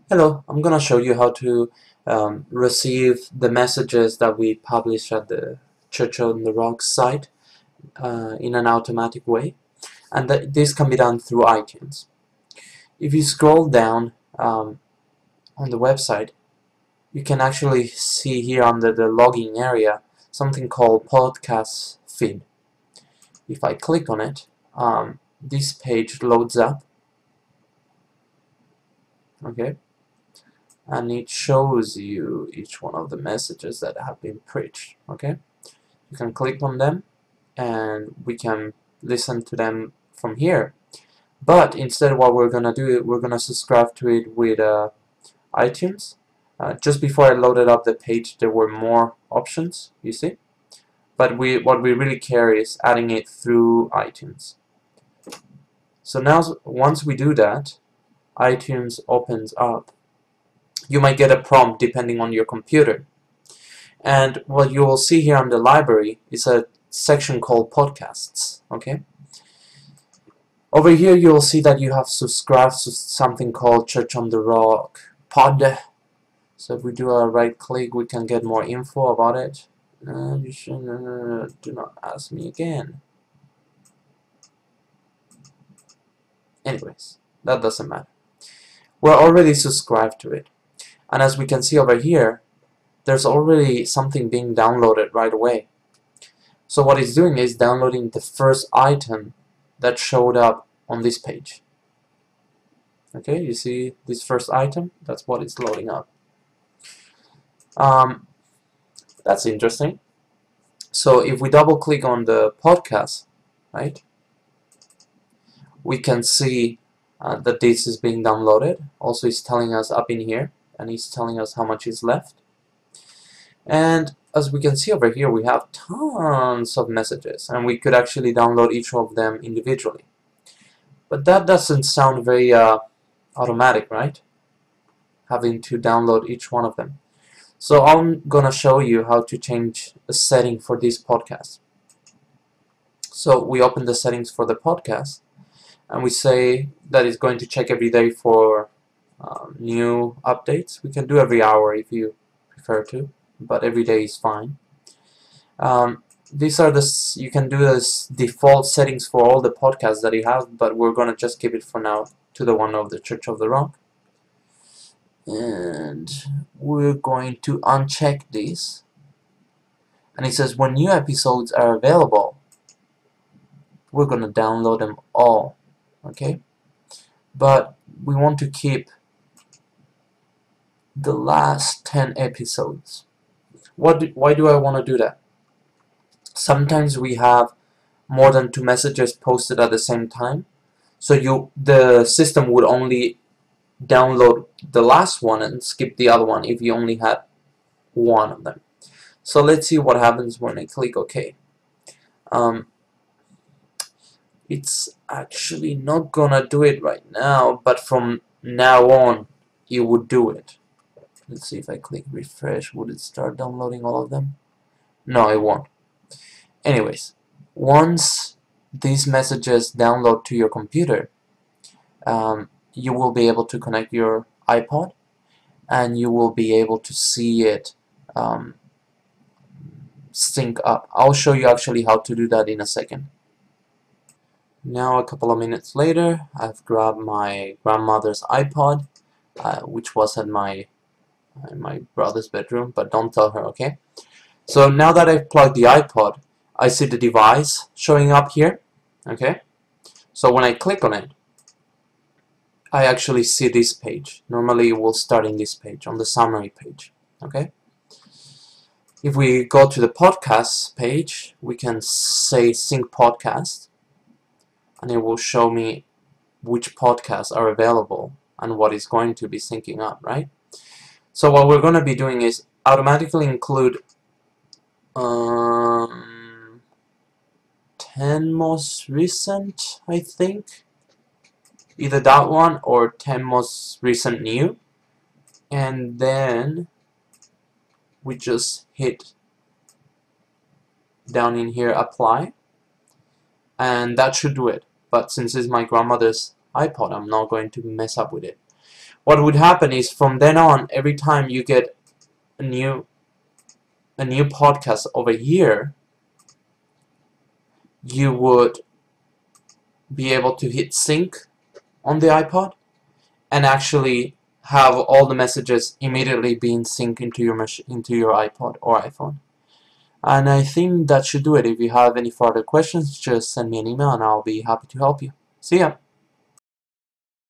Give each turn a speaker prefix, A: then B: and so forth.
A: Hello, I'm gonna show you how to receive the messages that we publish at the Church on the Rock site in an automatic way, and this can be done through iTunes. If you scroll down on the website, you can actually see here under the login area something called Podcast Feed. If I click on it, this page loads up, okay? And it shows you each one of the messages that have been preached, okay? You can click on them and we can listen to them from here. But instead what we're gonna do, we're gonna subscribe to it with iTunes. Just before I loaded up the page there were more options, you see? But what we really care is adding it through iTunes. So now once we do that, iTunes opens up. You might get a prompt depending on your computer. And what you will see here on the library is a section called podcasts, okay? Over here you'll see that you have subscribed to something called Church on the Rock Pod. So if we do a right click we can get more info about it. Do not ask me again. Anyways, that doesn't matter. We're already subscribed to it. And as we can see over here, there's already something being downloaded right away. So what it's doing is downloading the first item that showed up on this page. Okay, you see this first item? That's what it's loading up. That's interesting. So if we double click on the podcast, right, we can see that this is being downloaded. Also it's telling us up in here, and it's telling us how much is left. And as we can see over here, we have tons of messages, and we could actually download each of them individually. But that doesn't sound very automatic, right? Having to download each one of them. So I'm gonna show you how to change a setting for this podcast. So we open the settings for the podcast, and we say that it's going to check every day for new updates. We can do every hour if you prefer to, but every day is fine. These are you can do this default settings for all the podcasts that you have, but we're gonna just keep it for now to the one of the Church of the Rock. And we're going to uncheck this, and it says when new episodes are available, we're gonna download them all, okay? But we want to keep the last 10 episodes. Why do I want to do that? Sometimes we have more than 2 messages posted at the same time, so the system would only download the last one and skip the other one if you only had one of them. So let's see what happens when I click OK. It's actually not gonna do it right now, but from now on it would do it. Let's see if I click refresh, would it start downloading all of them? No, it won't. Anyways, once these messages download to your computer, you will be able to connect your iPod, and you will be able to see it sync up. I'll show you actually how to do that in a second. Now a couple of minutes later, I've grabbed my grandmother's iPod, which was at my brother's bedroom, but don't tell her, okay? So now that I've plugged the iPod, I see the device showing up here, okay? So when I click on it, I actually see this page. Normally it will start in this page, on the summary page, okay? If we go to the podcast page, we can say sync podcast, and it will show me which podcasts are available and what is going to be syncing up, right? So what we're going to be doing is automatically include 10 most recent, I think. Either that one or 10 most recent new. And then we just hit down in here apply. And that should do it. But since it's my grandmother's iPod, I'm not going to mess up with it. what would happen is from then on, every time you get a new podcast over here, you would be able to hit sync on the iPod and actually have all the messages immediately being synced into your iPod or iPhone. And I think that should do it. If you have any further questions, just send me an email and I'll be happy to help you. See ya!